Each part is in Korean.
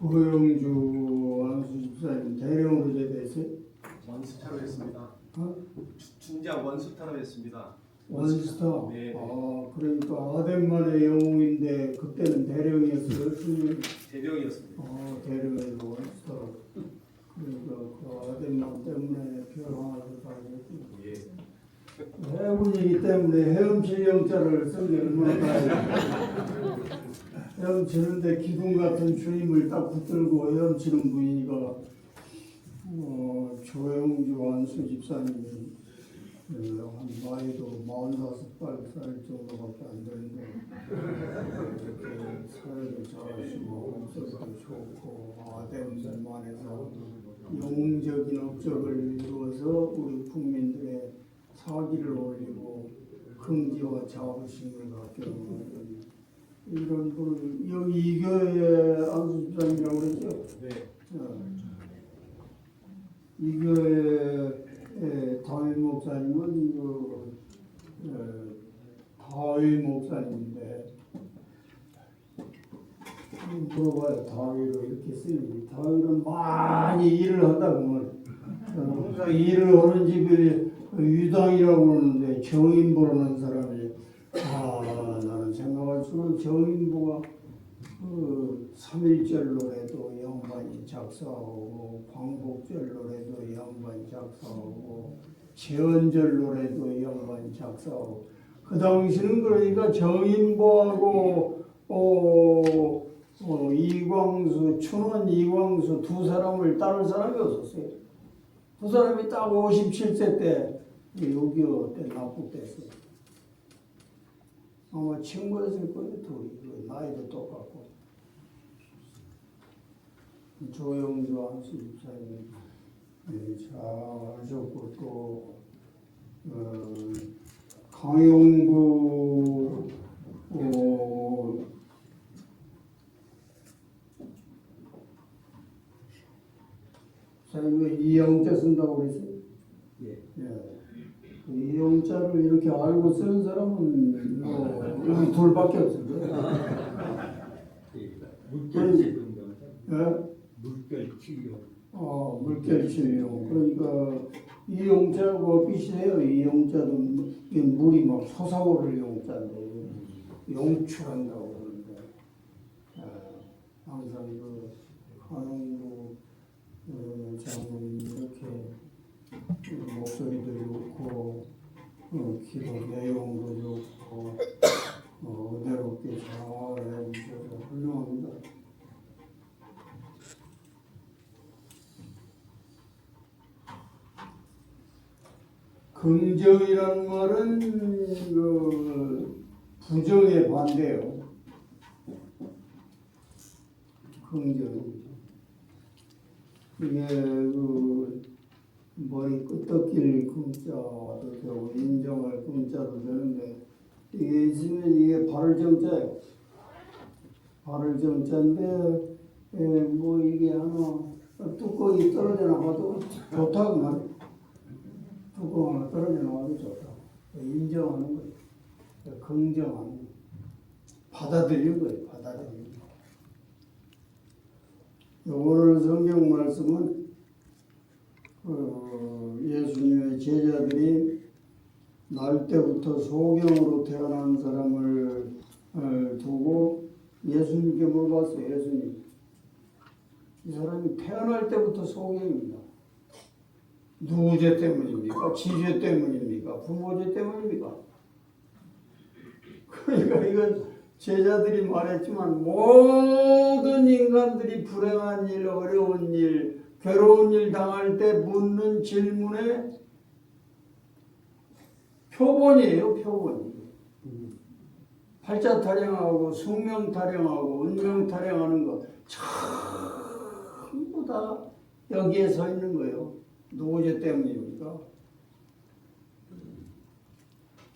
조영주 안수 집사님 대령으로 제대했어요? 원스타로 했습니다. 어? 중장 원스타로 했습니다. 원스타? 네. 그러니까 아덴만의 영웅인데 그때는 대령이었어요? 대령이었습니다. 대령에서 원스타로. 그러니까 그 아덴만 때문에 변화를 가졌고 예. 해군이기 때문에 헤엄칠 영자를 쓴 게 얼마나 다행이에요. 헤엄치는데 기둥 같은 주임을 딱 붙들고 헤엄치는 분이니까 조영주 안수 집사님이 한 나이도 45살 정도밖에 안 되는데 이렇게 사회도 잘하시고 목소리도 좋고 아덴만에서 영웅적인 업적을 이루어서 우리 국민들의 사기를 올리고 긍지와 자부심을 갖게 하는 이런 분을 여기 이 교회 안수 집사님이라고 그랬죠? 네. 이 교회 다윗 목사님은 다윗 목사님인데 물어봐요. 다윗을 이렇게 쓰니 다윗은 많이 일을 한다 그러면 항상 일을 하는 집이 유당이라고 그러는데 정인보라는 사람이 나는 생각할수록 정인보가 삼일절 노래도 양반이 작사하고 광복절 노래도 양반이 작사하고 제헌절 노래도 양반이 작사하고 그 당시는 그러니까 정인보하고 이광수 춘원 이광수 두 사람을 따를 사람이 없었어요. 두 사람이 딱 57세 때 6.25 때 납북됐어요. 아마 친구였을 거예요. 둘이 나이도 똑같고. 조영주 안수 집사님 잘하셨고 또 강용구 사장님 이영자 쓴다고 그랬어요? 예. 이영자를 이렇게 알고 쓰는 사람은 여기 둘밖에 없습니다. 물결치용 예? 물결치용. 물결치용. 그러니까 이용자하고 비슷해요. 이용자도 물이 막 솟아오를 용자인데 용출한다고 그러는데 항상 그 한홍구 장로님 이렇게 목소리도 좋고 기도 내용도 좋고 은혜롭게 잘 해주셔서 훌륭합니다. 긍정이라는 말은 부정에 반대요. 긍정. 이게 머리 끄떡일 긍자도 되고 인정할 긍자도 되는데 이게 있으면 이게 발을 정자예요. 발을 정자인데 뭐 이게 하나 뚜껑이 떨어져 나가도 좋다고 말이에요. 뚜껑 하나 떨어져 나가도 좋다고. 인정하는 거예요. 긍정하는 거예요. 받아들이는 거예요. 받아들이는 거예요. 오늘 성경 말씀은 예수님의 제자들이 날 때부터 소경으로 태어난 사람을 두고 예수님께 물어봤어요. 예수님, 이 사람이 태어날 때부터 소경입니다. 누구 죄 때문입니까? 지죄 때문입니까? 부모 죄 때문입니까? 그러니까 이건 제자들이 말했지만 모든 인간들이 불행한 일, 어려운 일, 괴로운 일 당할 때 묻는 질문의 표본이에요. 표본. 팔자 타령하고 숙명 타령하고 운명 타령하는 거 전부 다 여기에 서 있는 거예요. 누구 죄 때문입니까?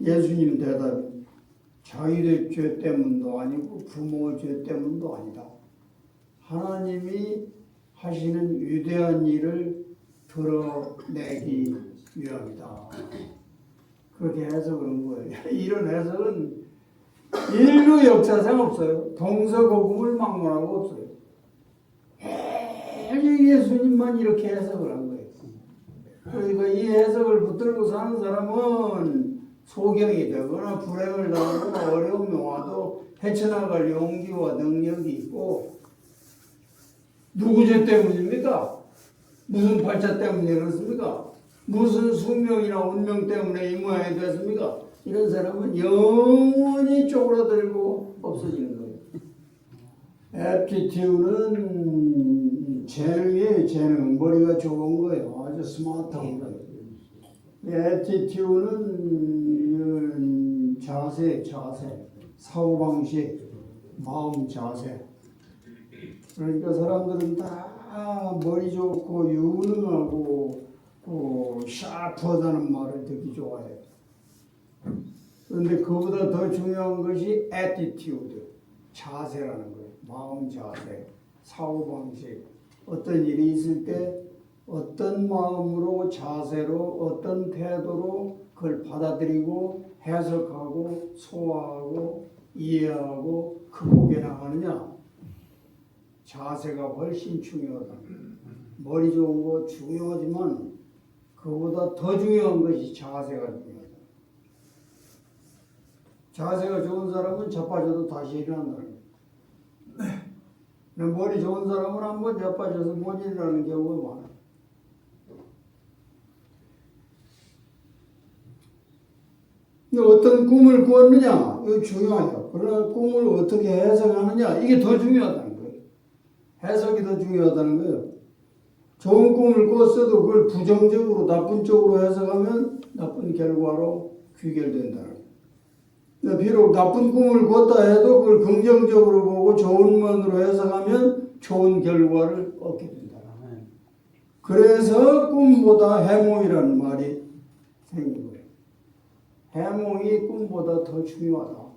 예수님 대답이 자기의 죄 때문도 아니고 부모 죄 때문도 아니다. 하나님이 하시는 위대한 일을 드러내기 위함이다. 그렇게 해석하는 거예요. 이런 해석은 인류 역사상 없어요. 동서고금을 막론하고 없어요. 예수님만 이렇게 해석을 한 거예요. 그러니까 이 해석을 붙들고 사는 사람은 소경이 되거나 불행을 당하거나 어려움이 와도 헤쳐나갈 용기와 능력이 있고, 누구 죄 때문입니까? 무슨 발자 때문에 그렇습니까? 무슨 숙명이나 운명 때문에 이 모양이 됐습니까? 이런 사람은 영원히 쪼그라들고 없어지는 거예요. 애티튜드는 재능이에요. 재능. 머리가 좋은 거예요. 아주 스마트한 거예요. 애티튜드는 자세, 사고방식, 마음 자세. 그러니까 사람들은 다 머리 좋고 유능하고 샤프하다는 말을 듣기 좋아해요. 그런데 그보다 더 중요한 것이 attitude, 자세라는 거예요. 마음 자세, 사고방식. 어떤 일이 있을 때 어떤 마음으로, 자세로, 어떤 태도로 그걸 받아들이고 해석하고 소화하고 이해하고 극복해 나가느냐. 자세가 훨씬 중요하다. 머리 좋은 거 중요하지만 그보다 더 중요한 것이 자세가 중요하다. 자세가 좋은 사람은 자빠져도 다시 일어난다는 거예요. 머리 좋은 사람은 한번 자빠져서 못 일어나는 경우가 많아요. 어떤 꿈을 꾸었느냐, 이거 중요하죠. 그러나 꿈을 어떻게 해석하느냐, 이게 더 중요하다는 거예요. 해석이 더 중요하다는 거예요. 좋은 꿈을 꿨어도 그걸 부정적으로, 나쁜 쪽으로 해석하면 나쁜 결과로 귀결된다는 거예요. 비록 나쁜 꿈을 꿨다 해도 그걸 긍정적으로 보고 좋은 면으로 해석하면 좋은 결과를 얻게 된다. 그래서 꿈보다 해몽이라는 말이 생긴 거예요. 해몽이 꿈보다 더 중요하다.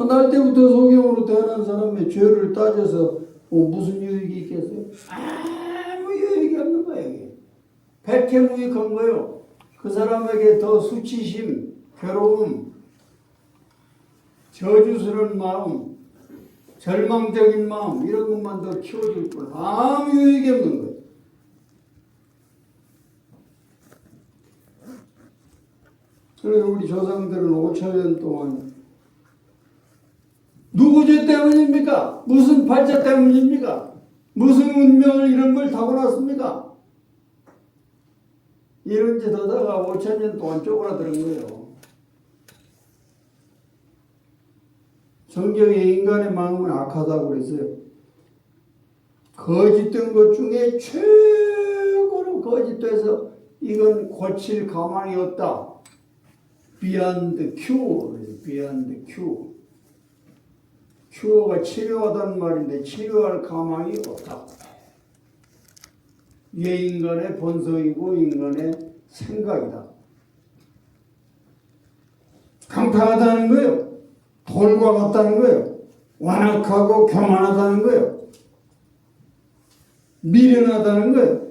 날 때부터 소경으로 태어난 사람의 죄를 따져서 무슨 유익이 있겠어요? 아무 유익이 없는 거예요. 이게. 백해무익한 거예요. 그 사람에게 더 수치심, 괴로움, 저주스러운 마음, 절망적인 마음 이런 것만 더 키워줄 뿐 아무 유익이 없는 거예요. 그래서 우리 조상들은 5,000년 동안 누구 죄 때문입니까? 무슨 발자 때문입니까? 무슨 운명을 이런 걸 타고났습니까? 이런 짓 하다가 5,000년 동안 쪼그라드는 거예요. 성경에 인간의 마음은 악하다고 그랬어요. 거짓된 것 중에 최고로 거짓돼서 이건 고칠 가망이 없다. Beyond cure, beyond cure. 큐어가 치료하다는 말인데 치료할 가망이 없다. 이게 인간의 본성이고 인간의 생각이다. 강팍하다는 거예요. 돌과 같다는 거예요. 완악하고 교만하다는 거예요. 미련하다는 거예요.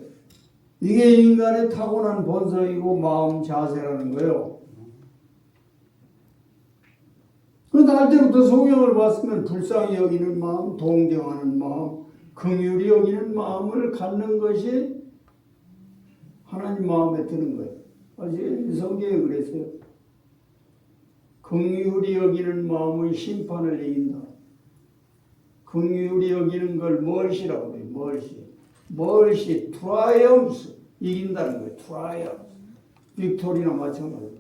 이게 인간의 타고난 본성이고 마음 자세라는 거예요. 날 때부터 성경을 봤으면 불쌍히 여기는 마음, 동정하는 마음, 긍휼히 여기는 마음을 갖는 것이 하나님 마음에 드는 거예요. 사실 성경에 그랬어요. 긍휼히 여기는 마음은 심판을 이긴다. 긍휼히 여기는 걸 멀시라고 해요. 멀시, 트라이엄스 이긴다는 거예요. 트라이엄스. 빅토리나 마찬가지로.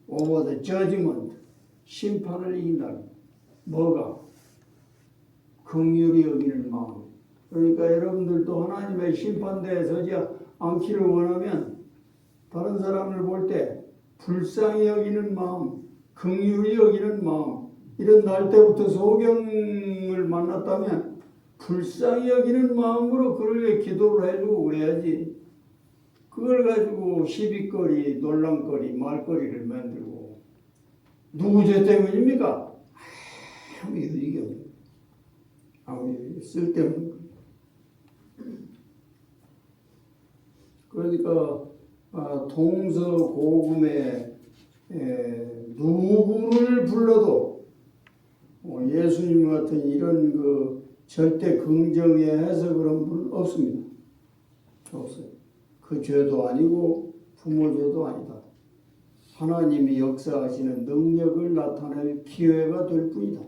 over the judgment. 심판을 이긴다는 거예요. 뭐가? 긍휼히 여기는 마음. 그러니까 여러분들도 하나님의 심판대에 서지 않기를 원하면 다른 사람을 볼 때 불쌍히 여기는 마음, 긍휼히 여기는 마음 이런 날 때부터 소경을 만났다면 불쌍히 여기는 마음으로 그를 위해 기도를 해주고 그래야지. 그걸 가지고 시비거리, 논란거리, 말거리를 만들고 누구 죄 때문입니까? 아무 이유가 없어요. 아무 쓸데없는 거예요. 그러니까 동서고금에 누구를 불러도 예수님 같은 이런 절대 긍정의 해석을 한 분은 없습니다. 없어요. 그 죄도 아니고 부모 죄도 아니다. 하나님이 역사하시는 능력을 나타낼 기회가 될 뿐이다.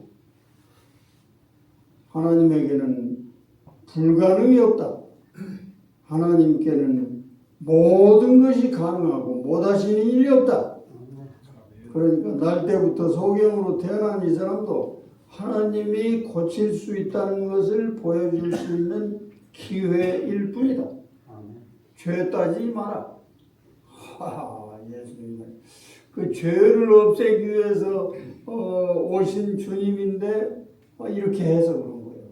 하나님에게는 불가능이 없다. 하나님께는 모든 것이 가능하고 못하시는 일이 없다. 그러니까 날 때부터 소경으로 태어난 이 사람도 하나님이 고칠 수 있다는 것을 보여줄 수 있는 기회일 뿐이다. 죄 따지지 마라. 예수님. 그 죄를 없애기 위해서 오신 주님인데 이렇게 해서 그런 거예요.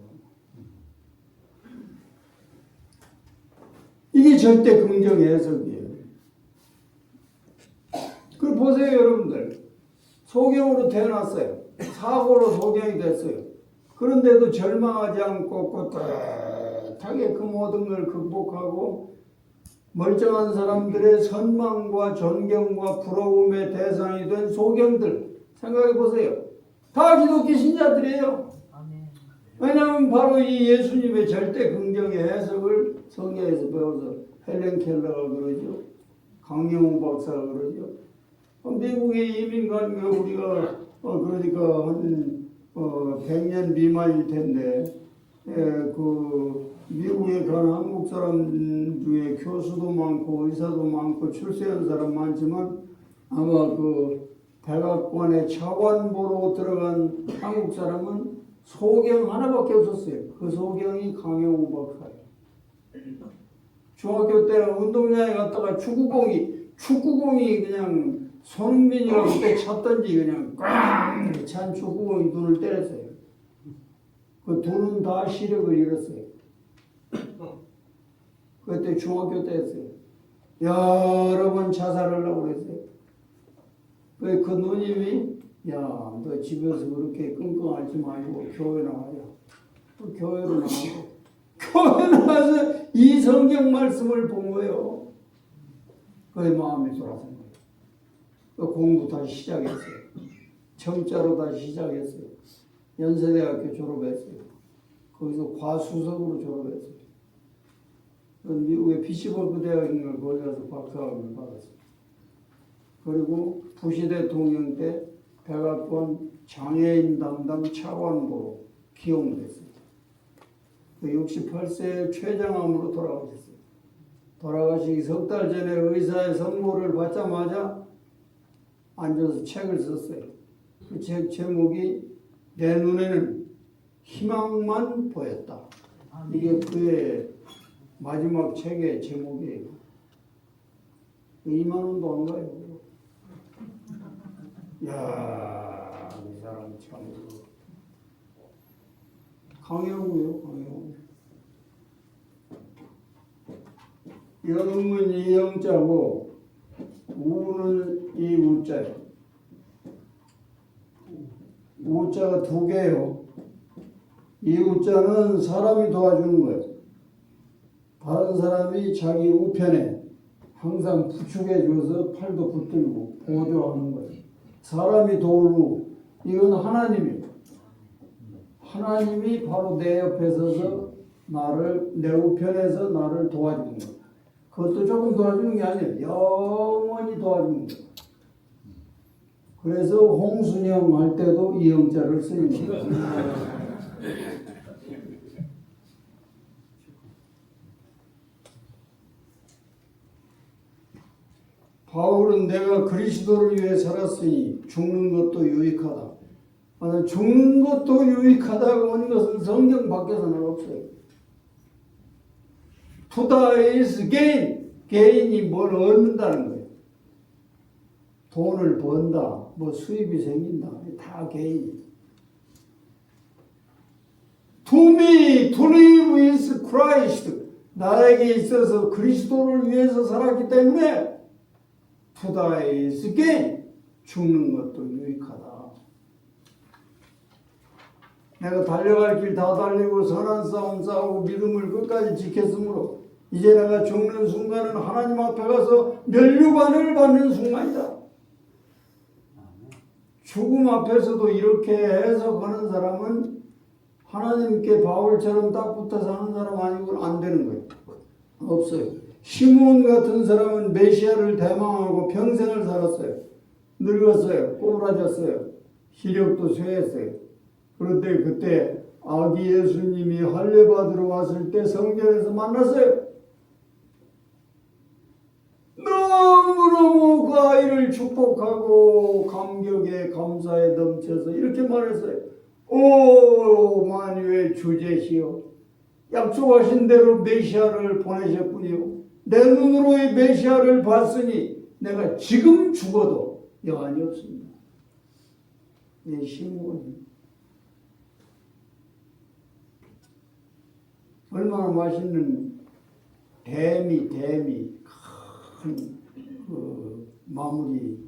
이게 절대 긍정의 해석이에요. 그 보세요, 여러분들. 소경으로 태어났어요. 사고로 소경이 됐어요. 그런데도 절망하지 않고 꿋꿋하게 그 모든 걸 극복하고 멀쩡한 사람들의 선망과 존경과 부러움의 대상이 된 소경들 생각해 보세요. 다 기독교 신자들이에요. 왜냐하면 바로 이 예수님의 절대 긍정의 해석을 성경에서 배워서 헬렌 켈러가 그러죠. 강영우 박사가 그러죠. 미국의 이민 간 게 우리가 그러니까 한 100년 미만일 텐데 그 미국에 간 한국 사람 중에 교수도 많고 의사도 많고 출세한 사람 많지만 아마 그 백악관의 차관보로 들어간 한국 사람은 소경 하나밖에 없었어요. 그 소경이 강영우 박사예요. 중학교 때 운동장에 갔다가 축구공이 그냥 손흥민이가 그때 찼던지 그냥 꽝 찬 축구공이 눈을 때렸어요. 그 두 눈 다 시력을 잃었어요. 그때 중학교 때였어요. 여러 번 자살하려고 그랬어요. 그 누님이 야, 너 집에서 그렇게 끙끙 앓지 말고 교회 나와야. 또 교회로 나가고 교회 나와서 이 성경 말씀을 본 거예요. 그의 마음이 돌아선 거예요. 그 공부 다시 시작했어요. 청자로 다시 시작했어요. 연세대학교 졸업했어요. 거기서 과수석으로 졸업했어요. 미국의 피츠버그 대학인가 거기 가서 박사학위를 받았어요. 그리고 부시 대통령 때 백악관 장애인 담당 차관보로 기용됐어요. 68세 췌장암으로 돌아가셨어요. 돌아가시기 석 달 전에 의사의 선고를 받자마자 앉아서 책을 썼어요. 그 책 제목이 내 눈에는 희망만 보였다. 이게 그의 마지막 책의 제목이에요. 2만 원도 안 가요. 야, 이 사람 참 강영우요, 강영우. 영은 이 영자고 우는 이 우자예요. 우자가 두 개예요. 이 우자는 사람이 도와주는 거예요. 다른 사람이 자기 우편에 항상 부축해 줘서 팔도 붙들고 보조하는 거예요. 사람이 도우고 이건 하나님이에요. 하나님이 바로 내 옆에 서서 내 우편에서 나를 도와주는 거예요. 그것도 조금 도와주는 게 아니에요. 영원히 도와주는 거예요. 그래서 홍순영 할 때도 이 영자를 쓰는 거예요. 바울은 내가 그리스도를 위해 살았으니 죽는 것도 유익하다. 죽는 것도 유익하다고 하는 것은 성경 밖에서는 없어요. To die is gain. gain이 뭘 얻는다는 거예요. 돈을 번다, 뭐 수입이 생긴다, 다 gain. To me, to live is Christ. 나에게 있어서 그리스도를 위해서 살았기 때문에 to die is gain. 죽는 것도 유익하다. 내가 달려갈 길 다 달리고 선한 싸움 싸우고 믿음을 끝까지 지켰으므로 이제 내가 죽는 순간은 하나님 앞에 가서 면류관을 받는 순간이다. 죽음 앞에서도 이렇게 해석하는 사람은 하나님께 바울처럼 딱 붙어 사는 사람 아니고는 안 되는 거예요. 없어요. 시므온 같은 사람은 메시아를 대망하고 평생을 살았어요. 늙었어요. 꼬부라졌어요. 시력도 쇠했어요. 그런데 그때 아기 예수님이 할례 받으러 왔을 때 성전에서 만났어요. 너무너무 그 아이를 축복하고 감격에 감사에 넘쳐서 이렇게 말했어요. 오 만유의 주제시여, 약속하신 대로 메시아를 보내셨군요. 내 눈으로 이 메시아를 봤으니 내가 지금 죽어도 여한이 없습니다. 내 시므온이 얼마나 맛있는 뱀이 큰 그 마무리,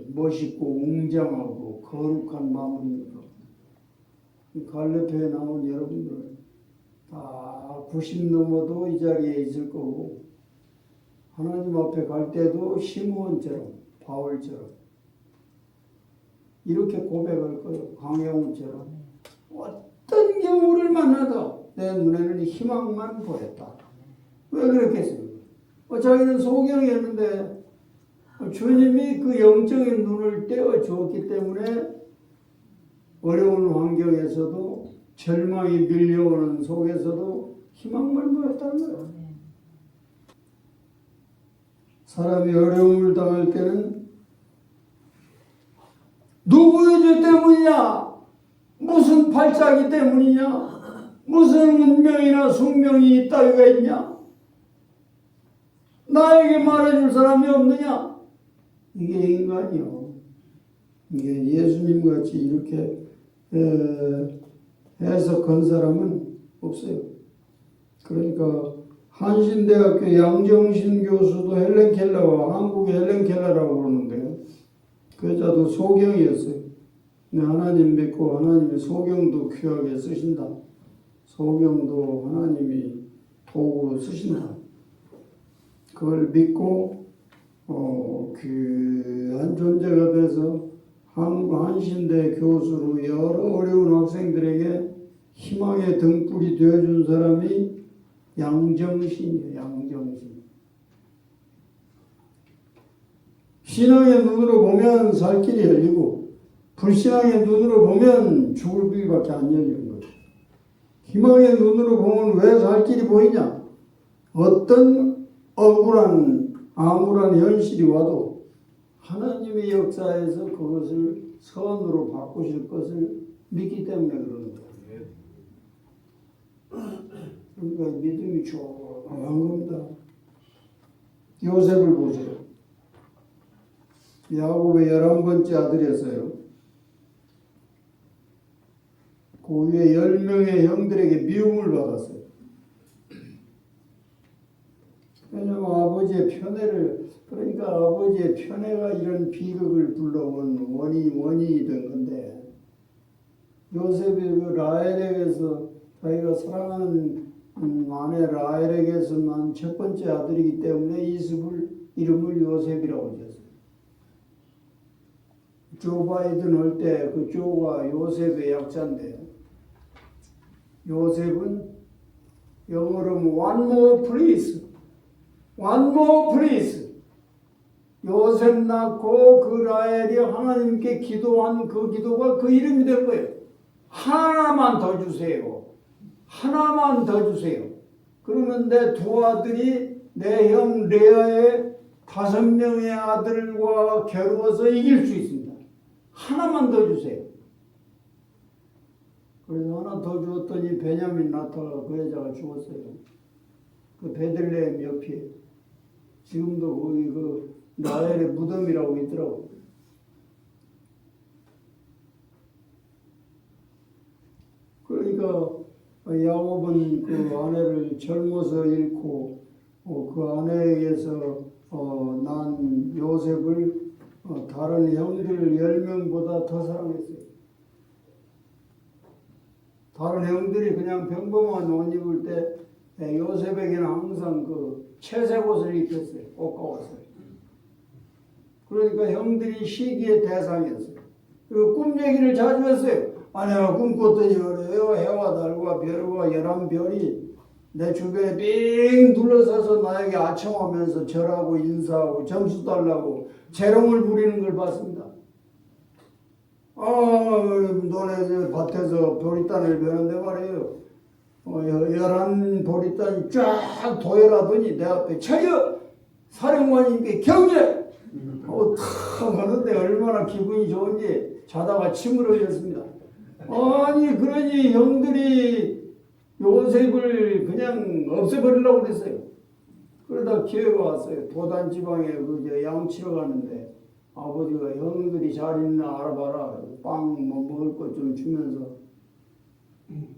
멋있고 웅장하고 거룩한 마무리입니다. 갈렙교에 나온 여러분들 다 90 넘어도 이 자리에 있을 거고, 하나님 앞에 갈 때도 시므온처럼 바울처럼 이렇게 고백할 거예요. 강영훈처럼 어떤 경우를 만나도 내 눈에는 희망만 보였다. 왜 그랬겠습니까? 자기는 소경이었는데 주님이 그 영적인 눈을 떼어 주었기 때문에 어려운 환경에서도 절망이 밀려오는 속에서도 희망만 보였다는 거예요. 사람이 어려움을 당할 때는 누구의 죄 때문이냐? 무슨 발작이 때문이냐? 무슨 운명이나 숙명이 따위가 있냐? 나에게 말해줄 사람이 없느냐? 이게 인간이요. 이게 예수님같이 이렇게 해석한 사람은 없어요. 그러니까 한신대학교 양정신 교수도 헬렌 켈러와 한국의 헬렌 켈러라고 그러는데요. 그 여자도 소경이었어요. 근데 하나님 믿고 하나님이 소경도 귀하게 쓰신다. 소경도 하나님이 도구로 쓰신다. 그걸 믿고 귀한 존재가 돼서 한신대 교수로 여러 어려운 학생들에게 희망의 등불이 되어준 사람이 양정신이에요. 양정신. 신앙의 눈으로 보면 살 길이 열리고 불신앙의 눈으로 보면 죽을 길밖에 안 열리는 거예요. 희망의 눈으로 보면 왜 살 길이 보이냐? 어떤 억울한 암울한 현실이 와도 하나님의 역사에서 그것을 선으로 바꾸실 것을 믿기 때문에 그러는 거예요. 그러니까 믿음이 조용한 겁니다. 요셉을 보세요. 야곱의 11번째 아들이었어요. 그 위에 10명의 형들에게 미움을 받았어요. 왜냐하면 아버지의 편애를, 그러니까 아버지의 편애가 이런 비극을 불러온 원인이 된 건데, 요셉이 그 라헬에게서 자기가 사랑하는 아내 라헬에게서 난 첫 번째 아들이기 때문에 이름을 요셉이라고 지었어요. 조 바이든 할 때 그 조가 요셉의 약자인데, 요셉은 영어로는 one more please. one more please. 요셉 낳고 그 라헬이 하나님께 기도한 그 기도가 그 이름이 될 거예요. 하나만 더 주세요. 하나만 더 주세요. 그러면 내 두 아들이 내 형 레아의 5명의 아들과 겨루어서 이길 수 있습니다. 하나만 더 주세요. 그래서 하나 더 주었더니 베냐민 나타가 그 여자가 죽었어요. 그 베들레헴 옆에 지금도 거기 그 라헬의 무덤이라고 있더라고. 그러니까 야곱은 그 아내를 젊어서 잃고 그 아내에게서 난 요셉을 다른 형들 10명보다 더 사랑했어요. 다른 형들이 그냥 평범한 옷 입을 때 요셉에게는 항상 그 채색 옷을 입혔어요. 옷가옷을. 그러니까 형들이 시기의 대상이었어요. 그리고 꿈 얘기를 자주 했어요. 아내가 꿈꿨더니 그래요. 해와 달과 별과 11별이 내 주변에 빙 둘러서서 나에게 아청하면서 절하고 인사하고 점수 달라고 재롱을 부리는 걸 봤습니다. 너네 밭에서 보리단을 베는데 말이에요. 11보리단이 쫙 도열하더니 내 앞에 차여 사령관님께 경례! 탁 하는데 얼마나 기분이 좋은지 자다가 침을 흘렸습니다. 아니 그러니 형들이 요셉을 그냥 없애버리려고 그랬어요. 그러다 기회가 왔어요. 도단지방에 양치러 가는데 아버지가 형들이 잘 있나 알아봐라. 빵 뭐 먹을 것 좀 주면서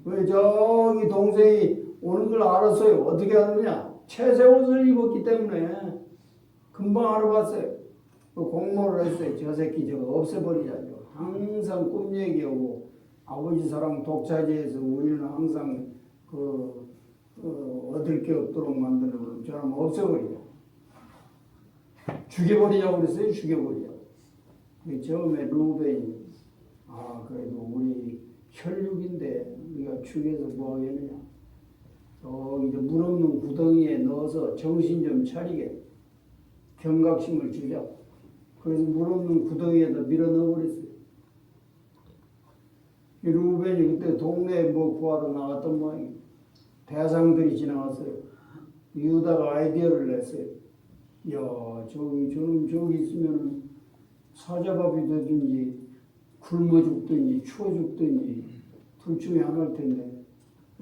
왜 저기 동생이 오는 걸 알았어요. 어떻게 하느냐? 채색 옷을 입었기 때문에 금방 알아봤어요. 공모를 했어요. 저 새끼 저거 없애버리자죠. 항상 꿈 얘기하고 아버지 사랑 독차지해서 우리는 항상 얻을 게 없도록 만드는 저는 없애버리자. 죽여버리자고 그랬어요. 죽여버리자고. 처음에 루벤이 그래도 우리 혈육인데 우리가 죽여서 뭐 하겠느냐. 이제 물 없는 구덩이에 넣어서 정신 좀 차리게 경각심을 주자. 그래서 물 없는 구덩이에다 밀어 넣어버렸어요. 루벤이 그때 동네에 뭐 구하러 나갔던 모양이에요. 대상들이 지나갔어요. 유다가 아이디어를 냈어요. 야, 저기 있으면 사자밥이 되든지 굶어 죽든지 추워 죽든지 둘 중에 하나일 텐데,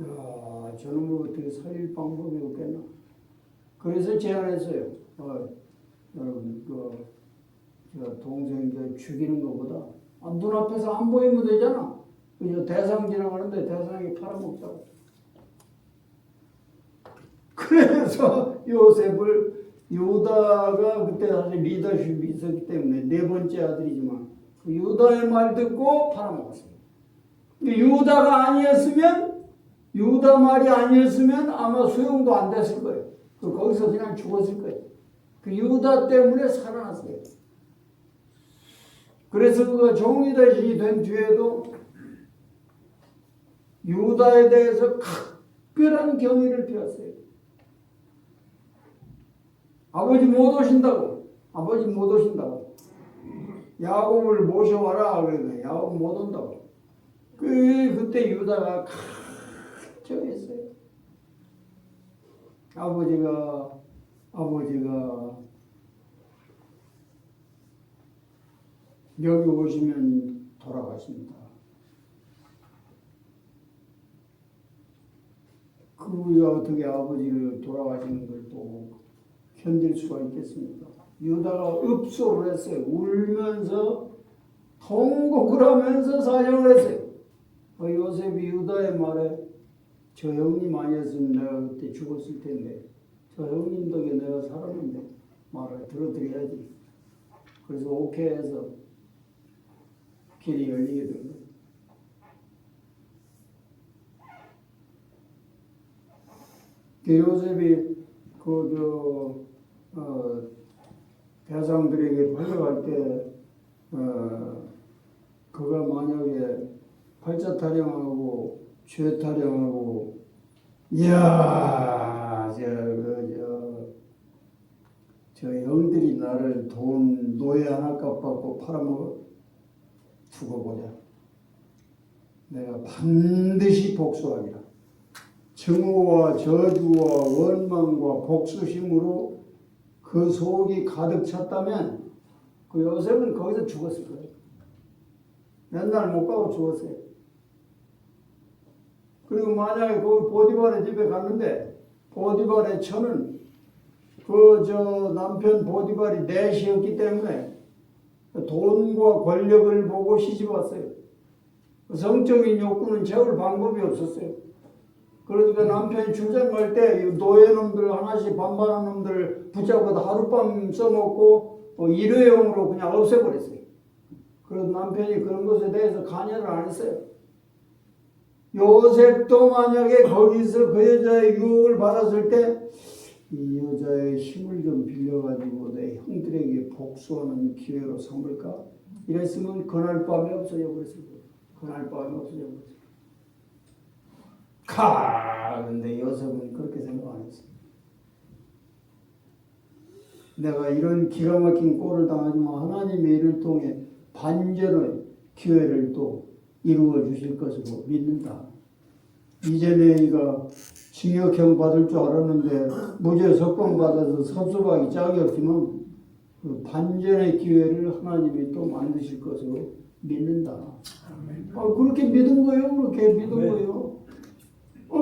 야, 저놈을 어떻게 살릴 방법이 없겠나? 그래서 제안했어요. 여러분, 저 동생 죽이는 것보다 눈앞에서 안 보이면 되잖아. 그저 대상 지나가는데 대상이 팔아먹자고. 그래서 요셉을 유다가 그때 사실 리더십이 있었기 때문에 네 번째 아들이지만 그 유다의 말 듣고 팔아먹었어요. 유다가 아니었으면 유다 말이 아니었으면 아마 수용도 안 됐을 거예요. 거기서 그냥 죽었을 거예요. 그 유다 때문에 살아났어요. 그래서 그가 종리대신이 된 뒤에도 유다에 대해서 특별한 경의를 표했어요. 아버지 못 오신다고. 아버지 못 오신다고. 야곱을 모셔와라. 그러니까 야곱 못 온다고. 그때 유다가 걱정했어요. 아버지가 여기 오시면 돌아가십니다. 우리가 어떻게 아버지를 돌아가시는 걸 또 견딜 수가 있겠습니까? 유다가 읍소를 했어요. 울면서 통곡을 하면서 사정을 했어요. 요셉이 유다의 말에 저 형님 아니었으면 내가 그때 죽었을 텐데 저 형님 덕에 내가 살았는데 말을 들어드려야지. 그래서 오케이 해서 길이 열리게 된 거예요. 요셉이 대상들에게 팔려갈 때 그가 만약에 팔자 타령하고 죄 타령하고 이야 저 형들이 나를 돈 노예 하나 값받고 팔아먹어 두고 보자. 내가 반드시 복수하리라. 증오와 저주와 원망과 복수심으로 그 속이 가득 찼다면 그 요셉은 거기서 죽었을 거예요. 맨날 못 가고 죽었어요. 그리고 만약에 그 보디발의 집에 갔는데 보디발의 처는 남편 보디발이 넷이었기 때문에 돈과 권력을 보고 시집 왔어요. 성적인 욕구는 채울 방법이 없었어요. 그러니까 남편이 출장 갈 때 노예놈들 하나씩 반반한 놈들 붙잡고 하룻밤 써먹고 일회용으로 그냥 없애버렸어요. 그래서 남편이 그런 것에 대해서 관여를 안 했어요. 요셉도 만약에 거기서 그 여자의 유혹을 받았을 때 이 여자의 힘을 좀 빌려가지고 내 형들에게 복수하는 기회로 삼을까? 이랬으면 그날 밤에 없어져 버렸을 거예요. 그날 밤에 없어져 버렸어. 근데 요셉은 그렇게 생각 안 했어. 내가 이런 기가 막힌 꼴을 당하지만 하나님의 일을 통해 반전의 기회를 또 이루어 주실 것으로 믿는다. 이전에 이가 징역형 받을 줄 알았는데 무죄 석방 받아서 섭섭하기 짝이 없지만 그 반전의 기회를 하나님이 또 만드실 것으로 믿는다. 그렇게 믿은 거예요. 그렇게 믿은 거예요.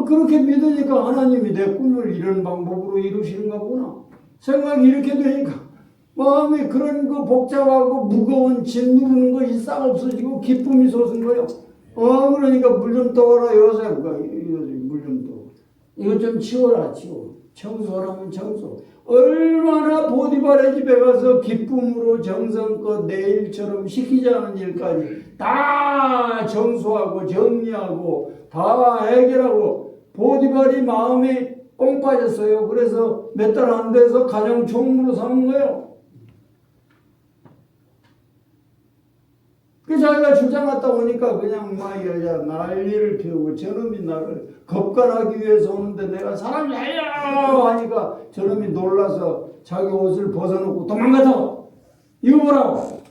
그렇게 믿으니까 하나님이 내 꿈을 이런 방법으로 이루시는가 보나 생각이 이렇게 되니까 마음이 그런 거 복잡하고 무거운 짐 누르는 것이 싹 없어지고 기쁨이 솟은 거예요. 그러니까 물 좀 떠와라 요셉. 물 좀 떠. 이거 좀 치워라 치워. 청소하라면 청소. 얼마나 보디발의 집에 가서 기쁨으로 정성껏 내일처럼 시키지 않은 일까지 다 청소하고 정리하고 다 해결하고 보디발이 마음이 꽁 빠졌어요. 그래서 몇 달 안 돼서 가정 총무로 삼은 거예요. 그 자기가 출장 갔다 오니까 그냥 막 난리를 피우고 저놈이 나를 겁간하기 위해서 오는데 내가 사람이 아니야 하니까 저놈이 놀라서 자기 옷을 벗어놓고 도망가서 이거 보라고.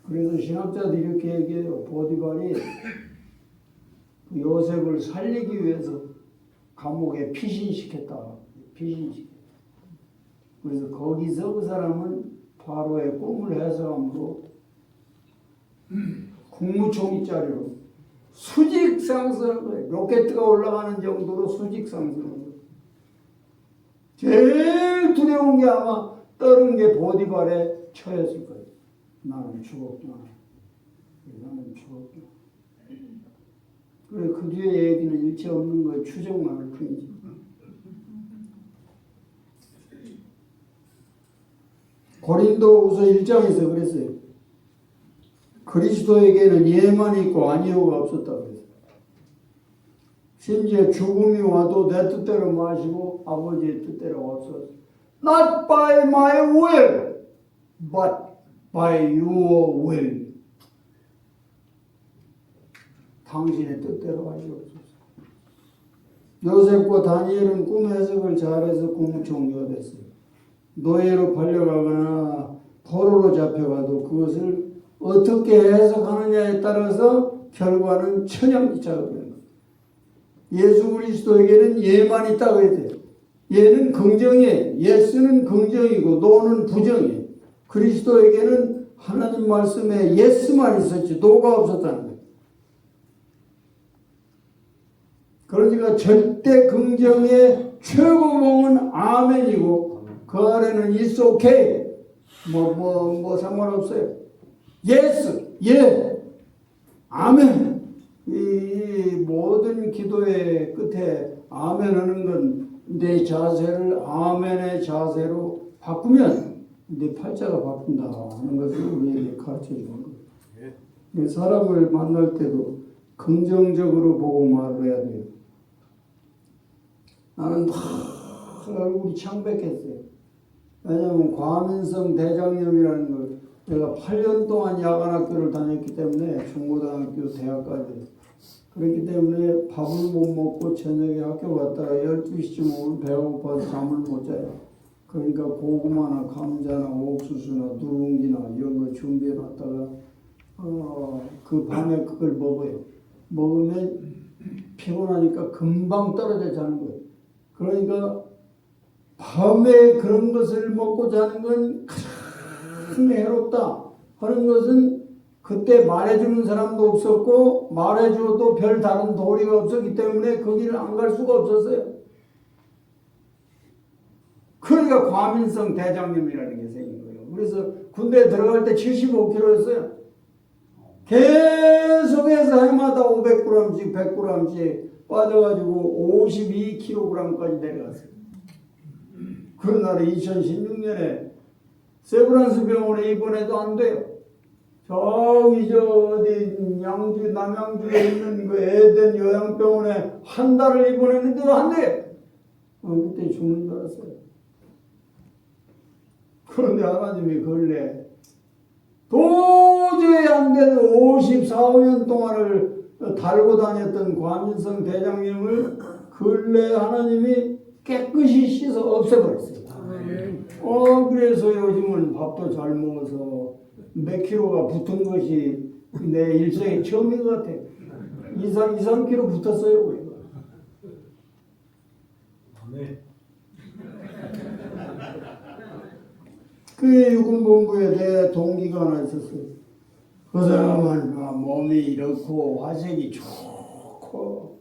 그래서 신학자들이 이렇게 얘기해요. 보디발이 그 요셉을 살리기 위해서 감옥에 피신시켰다. 피신시켰다. 그래서 거기서 그 사람은 바로의 꿈을 해석함으로 국무총리 자리로 수직 상승한 거예요. 로켓트가 올라가는 정도로 수직 상승한 거예요. 제일 두려운 게 아마 떨은 게 보디발의 처였을 거예요. 나는 죽었구나. 나는 죽었구나. 그래, 그 뒤에 얘기는 일체 없는 거예요. 추정만 할 뿐이지. 고린도후서 1장에서 그랬어요. 그리스도에게는 예만이 있고 아니오가 없었다 그랬어요. 심지어 죽음이 와도 내 뜻대로 마시고 아버지의 뜻대로 없었어. Not by my will, but by your will. 당신의 뜻대로 하시옵소서. 요셉과 다니엘은 꿈 해석을 잘해서 국무총리가 됐어요. 노예로 팔려가거나 포로로 잡혀가도 그것을 어떻게 해석하느냐에 따라서 결과는 천양지차가 되는 거예요. 예수 그리스도에게는 예만 있다고 그랬대요. 예는 긍정이에요. 예스는 긍정이고 노는 부정이에요. 그리스도에게는 하나님 말씀에 예스만 있었지 노가 없었다는 거예요. 그러니까 절대 긍정의 최고봉은 아멘이고 그 아래는 it's okay. 뭐 상관없어요. yes, 예, 아멘. 이 모든 기도의 끝에 아멘 하는 건 내 자세를 아멘의 자세로 바꾸면 내 팔자가 바뀐다 하는 것을 우리에게 가르쳐 주는 거예요. 사람을 만날 때도 긍정적으로 보고 말해야 돼요. 나는 막 얼굴이 창백했어요. 왜냐하면 과민성 대장염이라는 걸 내가 8년 동안 야간학교를 다녔기 때문에 중고등학교 대학까지 그렇기 때문에 밥을 못 먹고 저녁에 학교 갔다가 12시쯤 오면 배가 고파서 잠을 못 자요. 그러니까 고구마나 감자나 옥수수나 누룽지나 이런 거 준비해 놨다가 그 밤에 그걸 먹어요. 먹으면 피곤하니까 금방 떨어져 자는 거예요. 그러니까 밤에 그런 것을 먹고 자는 건 가장 해롭다 하는 것은 그때 말해주는 사람도 없었고 말해줘도 별 다른 도리가 없었기 때문에 거기를 안 갈 수가 없었어요. 그러니까 과민성 대장염이라는 게 생긴 거예요. 그래서 군대에 들어갈 때 75kg였어요. 계속해서 해마다 500g씩 100g씩 빠져가지고 52kg까지 내려갔어요. 그날에 2016년에 세브란스 병원에 입원해도 안 돼요. 저기 어디 양주 남양주에 있는 그 에덴 요양병원에 한 달을 입원했는데도 안 돼요. 그때 죽는 줄 알았어요. 그런데 하나님이 근래 도저히 안 되는 54, 5년 동안을 달고 다녔던 과민성 대장염을 근래 하나님이 깨끗이 씻어 없애버렸어요. 그래서 요즘은 밥도 잘 먹어서 몇 킬로가 붙은 것이 내 일생에 처음인 것 같아요. 2, 3킬로 붙었어요. 우리가. 네. 그 육군본부에 내 동기가 하나 있었어요. 그 사람은 몸이 이렇고 화색이 좋고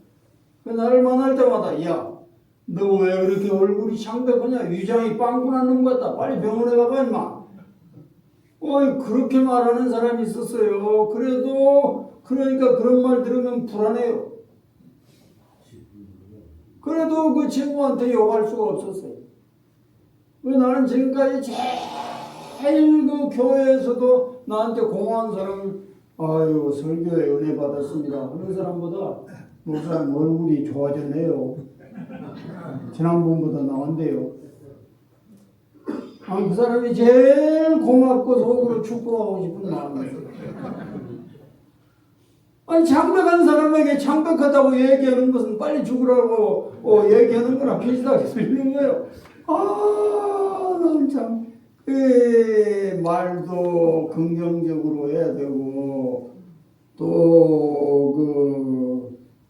그 나를 만날 때마다 야, 너 왜 그렇게 얼굴이 창백하냐? 위장이 빵꾸난 놈 같다. 빨리 병원에 가봐 임마. 그렇게 말하는 사람이 있었어요. 그러니까 그런 말 들으면 불안해요. 그래도 그 친구한테 욕할 수가 없었어요. 나는 지금까지 제일 그 교회에서도 나한테 고마운 사람은 아유 설교에 은혜 받았습니다 하는 사람보다 목사님 얼굴이 좋아졌네요. 지난번보다 나은데요. 그 사람이 제일 고맙고 속으로 축복하고 싶은 마음이에요. 창백한 사람에게 창백하다고 얘기하는 것은 빨리 죽으라고 얘기하는 거랑 비슷하게 들리는 거예요. 나는 참 말도 긍정적으로 해야 되고 또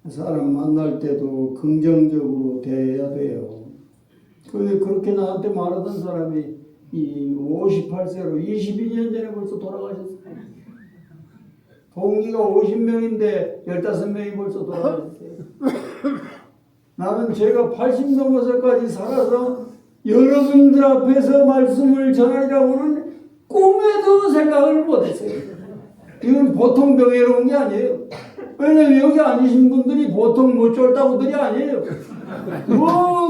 그 사람 만날 때도 긍정적으로 대해야 돼요. 근데 그렇게 나한테 말하던 사람이 이 58세로 22년 전에 벌써 돌아가셨어요. 동기가 50명인데 15명이 벌써 돌아가셨어요. 나는 제가 80 넘어서까지 살아서 여러분들 앞에서 말씀을 전하리라고는 꿈에도 생각을 못했어요. 이건 보통 병에로 온 게 아니에요. 왜냐면 여기 앉으신 분들이 보통 못 쫄다고들이 아니에요.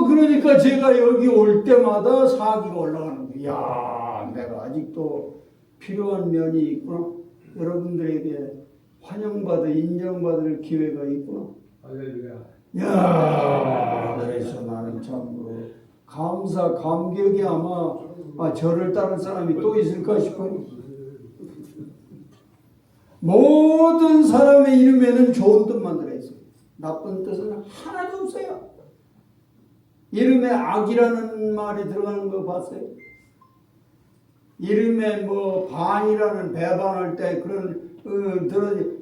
그러니까 제가 여기 올 때마다 사기가 올라가는 거예요. 야, 내가 아직도 필요한 면이 있구나. 여러분들에게 환영받을, 인정받을 기회가 있구나. 할렐루야. 야, 그래서 나는 참으로 감격이 아마 저를 따를 사람이 또 있을까 싶어요. 모든 사람의 이름에는 좋은 뜻만 들어있어요. 나쁜 뜻은 하나도 없어요. 이름에 악이라는 말이 들어가는 거 봤어요? 이름에 반이라는 배반할 때 그런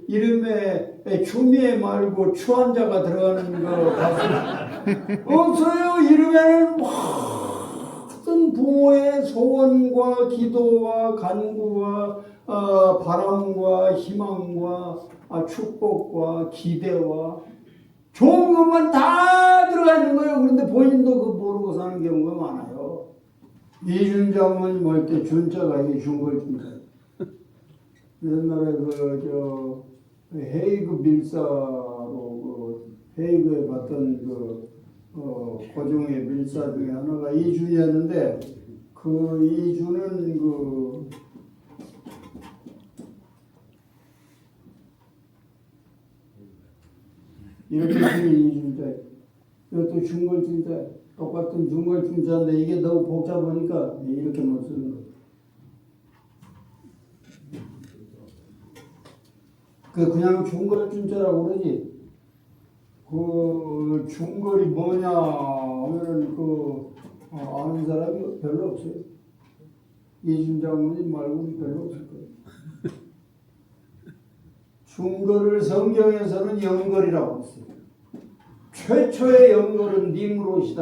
이름에 추미애 말고 추한자가 들어가는 거 봤어요? 없어요. 이름에는 모든 부모의 소원과 기도와 간구와 바람과 희망과 축복과 기대와 좋은 것만 다 들어가 있는 거예요. 그런데 본인도 그 모르고 사는 경우가 많아요. 이준장은 뭐 이렇게 준자가 이게 중골준자. 옛날에 헤이그 밀사로 헤이그에 갔던 고종의 밀사 중에 하나가 이준이었는데 그 이준은 이렇게 이준자, 이것도 중골준자, 똑같은 중골준자인데 이게 너무 복잡하니까 이렇게 못 쓰는 거예요. 그냥 중골준자라고 그러지. 그 중골이 뭐냐 하면은 아는 사람이 별로 없어요. 이준장모님 말고는 별로 없을 거예요. 중거를 성경에서는 영걸이라고 했어요. 최초의 영걸은 니므롯이다.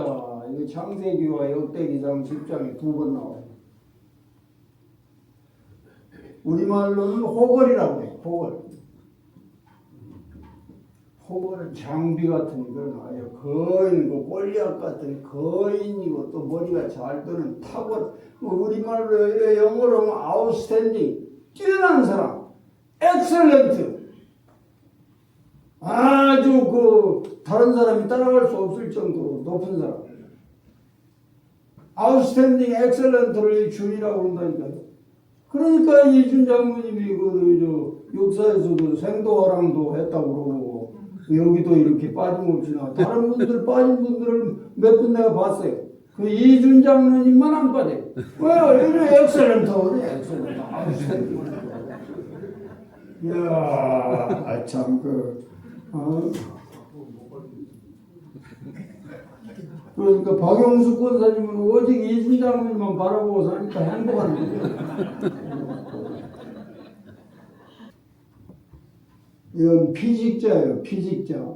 이거 창세기와 역대기상 10장에 2번 나와요. 우리말로는 호걸이라고 해요. 호걸은 장비 같은 걸 아주 거인이고 골리앗 같은 거인이고 또 머리가 잘 뜨는 탁월. 우리말로 영어로 하면 아웃스탠딩, 뛰어난 사람, 엑셀런트. 아주 다른 사람이 따라갈 수 없을 정도로 높은 사람. 아웃스탠딩 엑셀런트를 준이라고 한다니까요. 그러니까 이준 장모님이 역사에서도 생도화랑도 했다고 그러고 여기도 이렇게 빠짐없이 나와. 다른 분들 빠진 분들을 몇 분 내가 봤어요. 그 이준 장모님만 안 빠져요. 왜? 이래 엑셀런트, 아웃스탠딩. 이야, 참, 그러니까 박영수 권사님은 오직 이순장님만 바라보고 사니까 행복한 거죠. 이건 피직자예요, 피직자.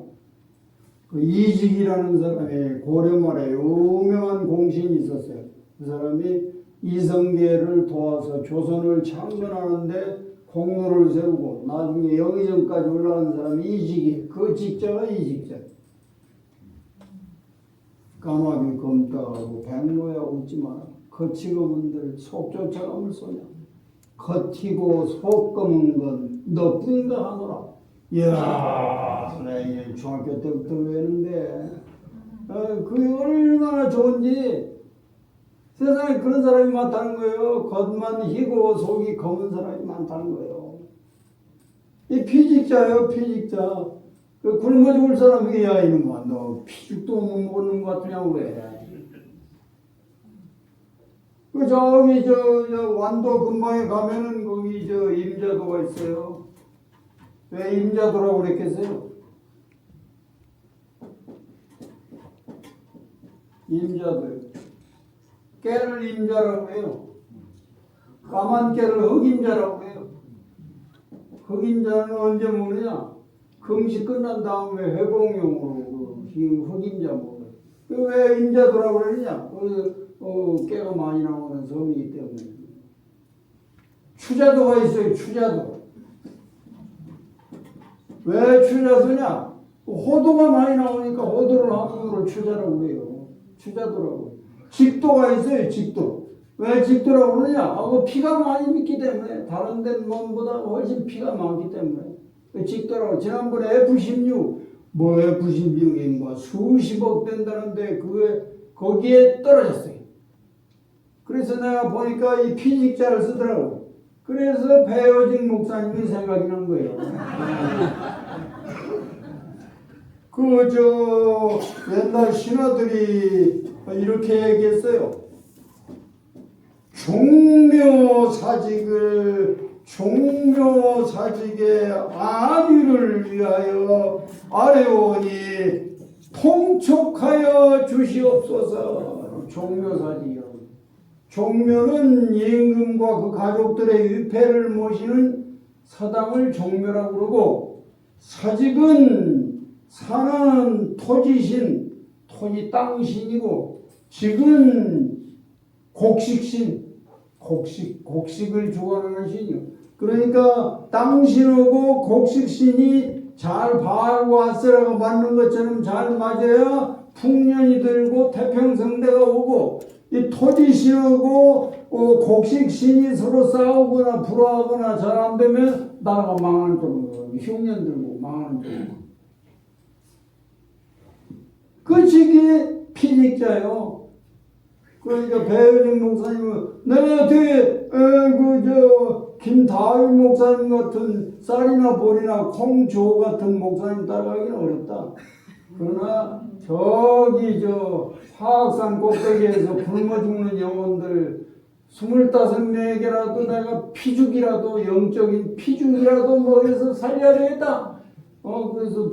그 이직이라는 사람이 고려 말에 유명한 공신이 있었어요. 그 사람이 이성계를 도와서 조선을 창건하는데 공로를 세우고 나중에 영의정까지 올라간 사람이 이직이, 그 직자가 이직자. 까마귀 검다하고 백로야 웃지 마라. 거치고문들 속 쫓아감을 쏘냐. 겉이고 속 검은 건 너뿐인가 하노라. 이야, 내가 중학교 때부터 외우는데 그게 얼마나 좋은지. 세상에 그런 사람이 많다는 거예요. 겉만 희고 속이 검은 사람이 많다는 거예요. 이 피직자예요, 피직자. 그 굶어 죽을 사람이 야 이놈아 너 피죽도 못 먹는 것 같으냐고 왜. 그 저기 저 완도 근방에 가면은 거기 저 임자도가 있어요. 왜 임자도라고 그랬겠어요? 임자도요. 깨를 임자라고 해요. 까만 깨를 흑임자라고 해요. 흑임자는 언제 먹느냐? 금식 끝난 다음에 회복용으로 그 흑임자 먹어요. 왜 임자도라고 그러느냐? 깨가 많이 나오는 섬이기 때문에. 추자도가 있어요. 추자도. 왜 추자도냐? 호도가 많이 나오니까 호도를 한국어로 추자라고 해요. 추자도라고. 직도가 있어요. 직도. 왜 직도라고 그러냐? 피가 많이 밌기 때문에. 다른 데 몸보다 훨씬 피가 많기 때문에. 직도라고. 지난번에 F-16 F-16인가 수십억 된다는데 거기에 떨어졌어요. 그래서 내가 보니까 이 피직자를 쓰더라고. 그래서 배효직 목사님이 생각이 난 거예요. 옛날 신하들이 이렇게 얘기했어요. 종묘사직의 안위를 위하여 아뢰오니 통촉하여 주시옵소서. 종묘사직이라고. 종묘는 임금과 그 가족들의 위패를 모시는 사당을 종묘라고 그러고, 사직은 사는 토지신, 토지 땅신이고, 직은 곡식신, 곡식을 주관하는 신이요. 그러니까 땅신하고 곡식신이 잘 발와스라고 맞는 것처럼 잘 맞아야 풍년이 들고 태평성대가 오고, 이 토지신하고 곡식신이 서로 싸우거나 불화하거나 잘 안 되면 나라가 망하는 쪽으로, 흉년 들고 망하는 쪽으로. 그 시기에 피직자요. 그러니까 배효직 목사님은 내가 어떻게 김다윗 목사님 같은 쌀이나 볼이나 콩조 같은 목사님 따라가기는 어렵다. 그러나 저기 화학산 꼭대기에서 굶어 죽는 영혼들 25명에게라도 내가 피죽이라도 영적인 피죽이라도 먹여서 살려야 되겠다. 그래서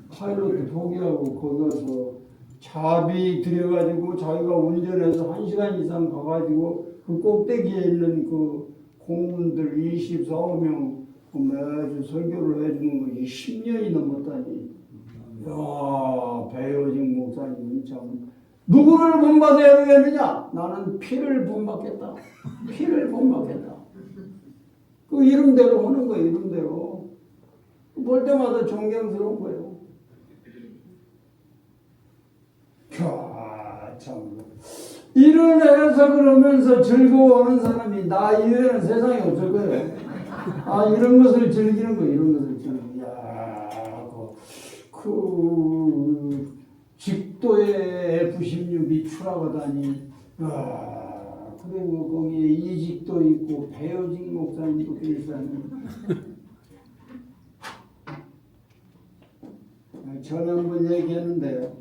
파일럿 포기하고 거기 가서 차비 들여가지고 자기가 운전해서 1시간 이상 가가지고 그 꼭대기에 있는 그 공문들 24명 매주 설교를 해주는 것이 10년이 넘었다니. 야, 배효직 목사님은 참 누구를 본받아야 되겠느냐? 나는 피를 본받겠다. 피를 본받겠다. 그 이름대로 하는 거예요. 이름대로. 볼 때마다 존경스러운 거예요. 참. 이런 해석을 하면서 즐거워하는 사람이 나 이외에는 세상에 없을 거예요. 이런 것을 즐기는 거예요. 이런 것을 즐기는. 직도에 F-16이 추락하다니. 그리고 거기에 이직도 있고 배효직 목사님도 계시다니. 전에 한번 얘기했는데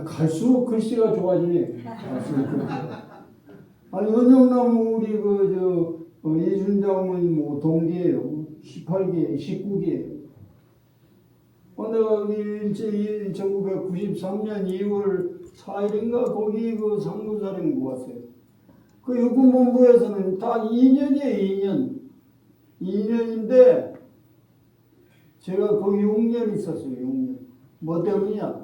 갈수록 글씨가 좋아지네. 갈수록 글씨가. 아니 은영나무 우리 이순장은 뭐 동기예요. 18기, 19기예요. 내가 1993년 2월 4일인가 거기 그 상무사령부 왔어요. 그 육군본부에서는 다 2년이에요. 2년인데 제가 거기 6년 있었어요. 6년. 뭐 때문이냐?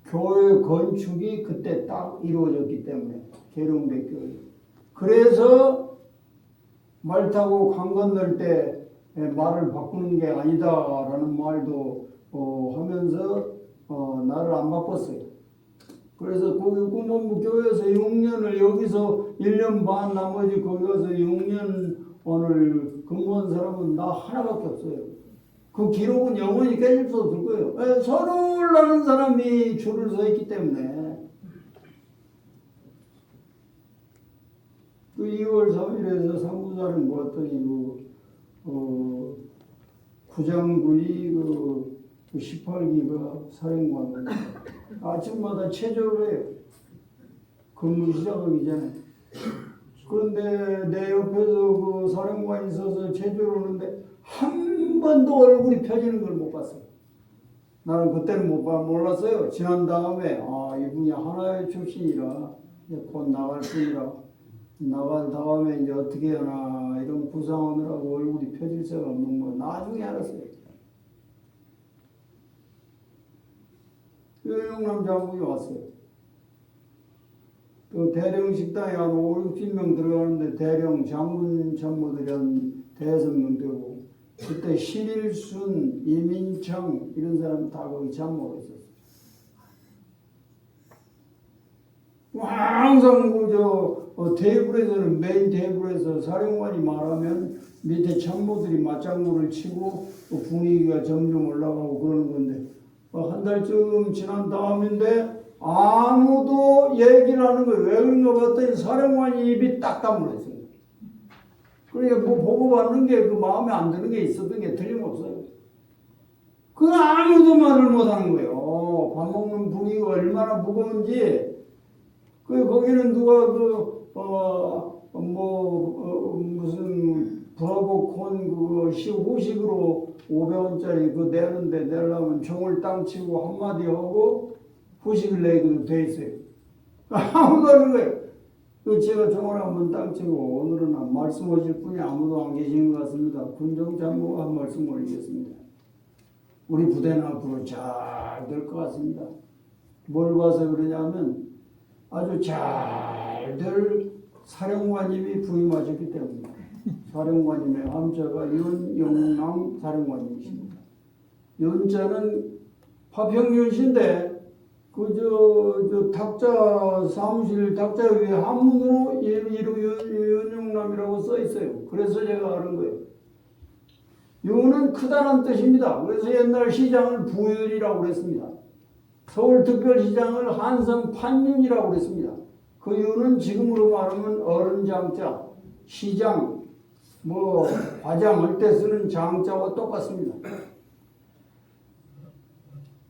교회 건축이 그때 딱 이루어졌기 때문에 계룡대교회. 그래서 말 타고 강 건널 때 말을 바꾸는 게 아니다라는 말도 하면서 나를 안 바꿨어요. 그래서 거기 군본부 교회에서 6년을 여기서 1년 반 나머지 거기 가서 6년 오늘 근무한 사람은 나 하나밖에 없어요. 그 기록은 영원히 깨질 수 없을 거예요. 선을 나는 사람이 줄을 서 있기 때문에. 그 2월 3일에서 상무사를 모았더니 구장군이 18기가 사령관을 아침마다 체조를 해요. 근무 시작하기 전에. 그런데 내 옆에서 그 사령관이 있어서 체조를 하는데 한 번도 얼굴이 펴지는 걸 못 봤어요. 나는 그때는 몰랐어요. 지난 다음에 이분이 하나의 출신이라 곧 나갈 뿐이라 나간 다음에 이제 어떻게 하나 이런 구상하느라고 얼굴이 펴질 새가 없는 거 나중에 알았어요. 영남 장군이 왔어요. 또 대령 식당에 한 5, 60명 들어가는데 대령 장군 참모들이 한 5명 되고 그때 신일순, 이민창 이런 사람 다 거기 참모가 있었어요. 항상 테이블에서는 메인 테이블에서 사령관이 말하면 밑에 참모들이 맞장구를 치고 분위기가 점점 올라가고 그러는 건데 한 달쯤 지난 다음인데 아무도 얘기를 하는 거예요. 왜 그런가 봤더니 사령관이 입이 딱 다물었어요. 그러니까 뭐 보고받는 게 그 마음에 안 드는 게 있었던 게 틀림없어요. 그 아무도 말을 못하는 거예요. 밥 먹는 분위기가 얼마나 무거운지. 거기는 누가 무슨 브라보콘 후식으로 500원짜리 내는데 내려면 종을 땅 치고 한마디 하고 후식을 내기도 돼 있어요. 아무도 하는 거예요. 제가 종을 한번 땅 치고 오늘은 말씀하실 분이 아무도 안 계신 것 같습니다. 군정장모가 한 말씀 올리겠습니다. 우리 부대는 앞으로 잘 될 것 같습니다. 뭘 봐서 그러냐면 아주 잘 될 사령관님이 부임하셨기 때문입니다. 사령관님의 함자가 윤영남 사령관님이십니다. 윤자는 파평윤씨인데 탁자 사무실 탁자 위에 한문으로 윤영남이라고 써 있어요. 그래서 제가 아는 거예요. 윤은 크다는 뜻입니다. 그래서 옛날 시장을 부윤이라고 그랬습니다. 서울특별시장을 한성 판윤이라고 그랬습니다. 그 이유는 지금으로 말하면 어른장자, 시장, 과장할 때 쓰는 장자와 똑같습니다.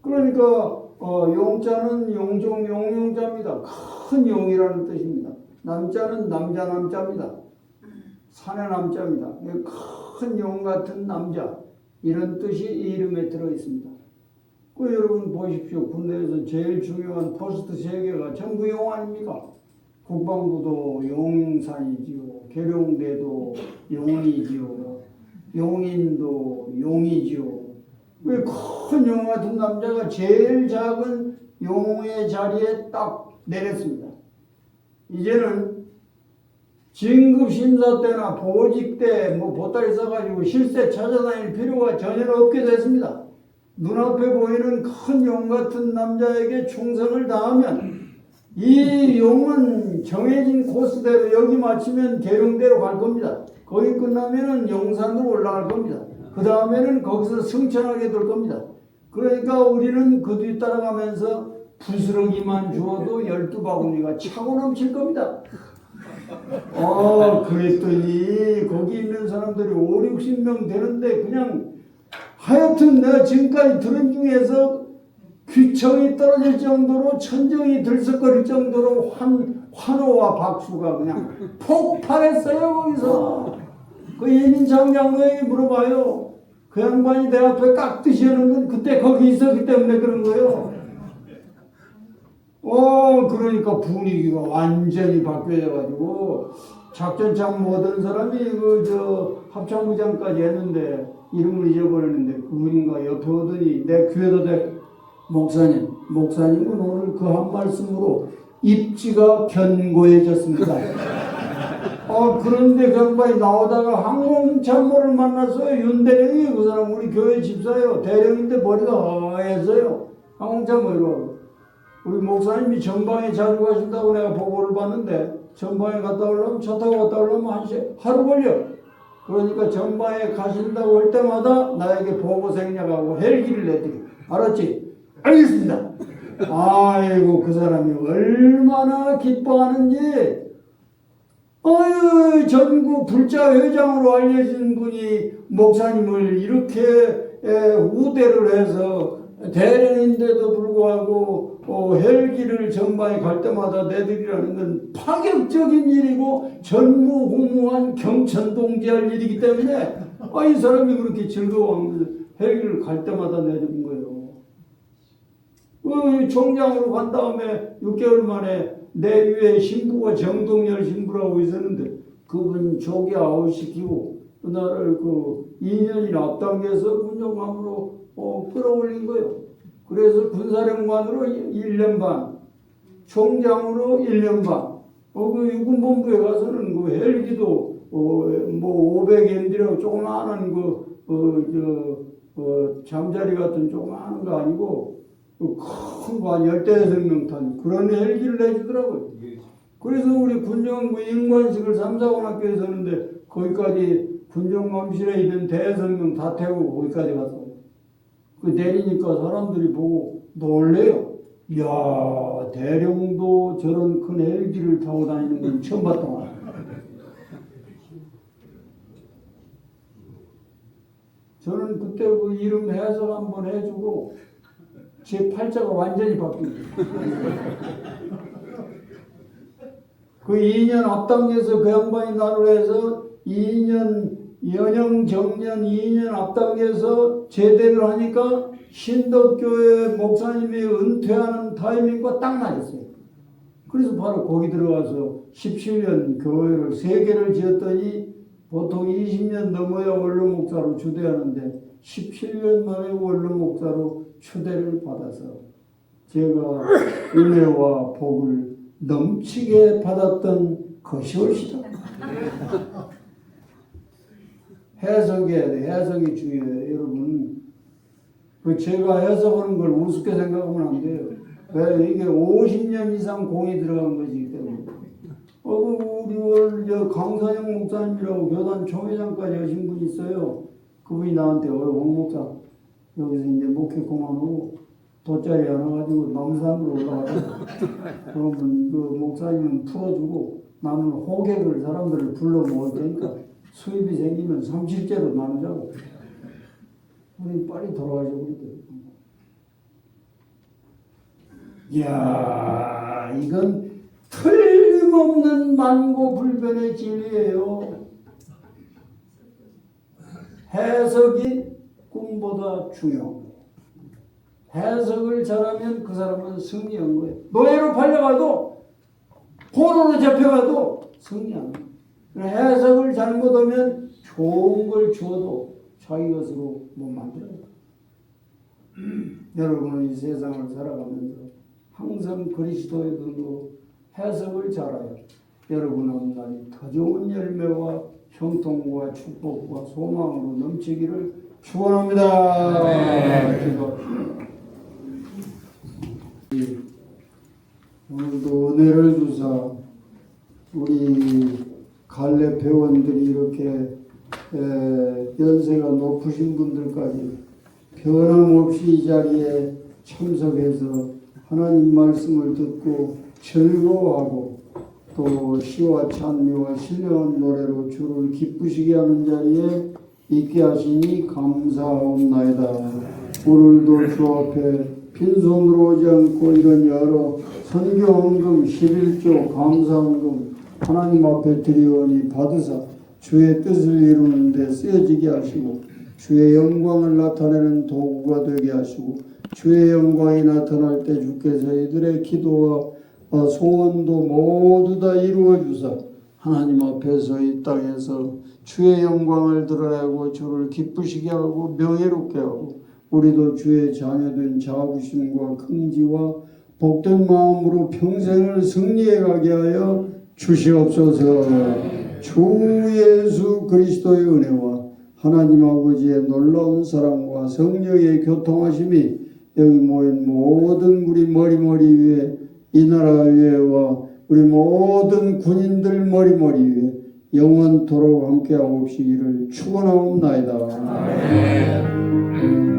그러니까 용자는 용종용용자입니다. 큰 용이라는 뜻입니다. 남자는 남자입니다. 산의 남자입니다. 큰 용 같은 남자 이런 뜻이 이 이름에 들어있습니다. 여러분 보십시오. 군대에서 제일 중요한 포스트 3개가 전부 용 아닙니까? 국방부도 용산이지요. 계룡대도 용이지요. 용인도 용이지요. 왜 큰 용 같은 남자가 제일 작은 용의 자리에 딱 내렸습니다. 이제는 진급심사 때나 보직 때 보따리 써가지고 실세 찾아다닐 필요가 전혀 없게 됐습니다. 눈앞에 보이는 큰 용 같은 남자에게 충성을 다하면 이 용은 정해진 코스대로 여기 마치면 계룡대로 갈 겁니다. 거기 끝나면은 용산으로 올라갈 겁니다. 그 다음에는 거기서 승천하게 될 겁니다. 그러니까 우리는 그 뒤 따라가면서 부스러기만 주어도 12바구니가 차고 넘칠 겁니다. 그랬더니 거기 있는 사람들이 5, 60명 되는데 그냥 하여튼 내가 지금까지 들은 중에서 귀청이 떨어질 정도로 천정이 들썩거릴 정도로 환호와 박수가 그냥 폭발했어요. 거기서 그 이민창 장로에게 물어봐요. 그 양반이 내 앞에 깍듯이 하는 건 그때 거기 있었기 때문에 그런 거예요. 그러니까 분위기가 완전히 바뀌어져가지고 작전창 모든 사람이 합창부장까지 했는데 이름을 잊어버렸는데 그분인가 옆에 오더니 내 귀에다 대 목사님은 오늘 그 한 말씀으로 입지가 견고해졌습니다. 그런데 그 양반이 나오다가 항공참모를 만났어요. 윤대령이 그 사람 우리 교회 집사예요. 대령인데 머리가 하얘서요. 항공참모로 우리 목사님이 전방에 자주 가신다고 내가 보고를 받는데 전방에 갔다 오려면 차 타고 갔다 오려면 하루 걸려. 그러니까 전방에 가신다고 할 때마다 나에게 보고 생략하고 헬기를 내드려. 알았지? 알겠습니다. 아이고 그 사람이 얼마나 기뻐하는지. 전국 불자회장으로 알려진 분이 목사님을 이렇게 우대를 해서 대령인데도 불구하고 헬기를 전방에 갈 때마다 내드리라는 건 파격적인 일이고 전무후무한 경천동지할 일이기 때문에 이 사람이 그렇게 즐거워하면서 헬기를 갈 때마다 내드린 거예요. 총장으로 간 다음에 6개월 만에 내 위에 신부가 정동열 신부라고 있었는데 그분 조기 아웃시키고 나를 2년이나 앞당겨서 군정감으로 끌어올린 거예요. 그래서 군사령관으로 1년 반, 총장으로 1년 반. 육군본부에 가서는 그 헬기도 500MD라고 조그마한 잠자리 같은 조그마한 거 아니고 큰 거 한 10대여섯 탄 그런 헬기를 내주더라고요. 그래서 우리 군정 인관식을 3, 4관 학교에서 하는데 거기까지 군정감실에 있는 대여섯 명 다 태우고 거기까지 갔어요. 내리니까 사람들이 보고 놀래요. 이야, 대령도 저런 큰 헬기를 타고 다니는 건 처음 봤다. 저는 그때 그 이름 해석 한번 해주고 제 팔자가 완전히 바뀌었어요. 그 2년 앞당겨서 그 양반이 나를 해서 2년 연영 정년 2년 앞당겨서 제대를 하니까 신덕교회 목사님이 은퇴하는 타이밍과 딱 맞았어요. 그래서 바로 거기 들어가서 17년 교회를 3개를 지었더니 보통 20년 넘어야 원로 목사로 추대하는데 17년 만에 원로 목사로 추대를 받아서 제가 은혜와 복을 넘치게 받았던 것이 옳시다. 해석해야 돼. 해석이 중요해요. 여러분, 제가 해석하는 걸 우습게 생각하면 안 돼요. 왜? 이게 50년 이상 공이 들어간 것이기 때문에. 우리 강산영 목사님이라고 교단 총회장까지 하신 분이 있어요. 그분이 나한테 홍 목사 여기서 이제 목회 그만하고 돗자리 하나 가지고 남산으로 올라가자. 그러면 그 목사님은 풀어주고 나는 호객을 사람들을 불러 모을 테니까 수입이 생기면 37제로 나누자고. 우리 빨리 돌아가자고 그랬대요. 이야, 이건 틀림없는 만고불변의 진리예요. 해석이 꿈보다 중요한 거예요. 해석을 잘하면 그 사람은 승리한 거예요. 노예로 팔려가도 포로로 잡혀가도 승리한 거예요. 해석을 잘못하면 좋은 걸 주어도 자기 것으로 못 만들어요. 여러분은 이 세상을 살아가면서 항상 그리스도의 눈으로 해석을 잘하여 여러분 앞날이 더 좋은 열매와 형통과 축복과 소망으로 넘치기를 축원합니다. 오늘도 은혜를 주사 우리 갈래 회원들이 이렇게 연세가 높으신 분들까지 변함없이 이 자리에 참석해서 하나님 말씀을 듣고 즐거워하고 또 시와 찬미와 신령한 노래로 주를 기쁘시게 하는 자리에 있게 하시니 감사하옵나이다. 오늘도 주 앞에 빈손으로 오지 않고 이런 여러 선교헌금 11조 감사헌금 하나님 앞에 드리오니 받으사 주의 뜻을 이루는 데 쓰여지게 하시고 주의 영광을 나타내는 도구가 되게 하시고 주의 영광이 나타날 때 주께서 이들의 기도와 소원도 모두 다 이루어 주사 하나님 앞에서 이 땅에서 주의 영광을 드러내고 주를 기쁘시게 하고 명예롭게 하고 우리도 주의 자녀된 자부심과 긍지와 복된 마음으로 평생을 승리해 가게 하여 주시옵소서. 주 예수 그리스도의 은혜와 하나님 아버지의 놀라운 사랑과 성령의 교통하심이 여기 모인 모든 우리 머리 위에 이 나라 위에와 우리 모든 군인들 머리 위에 영원토록 함께하옵시기를 축원하옵나이다. 아멘.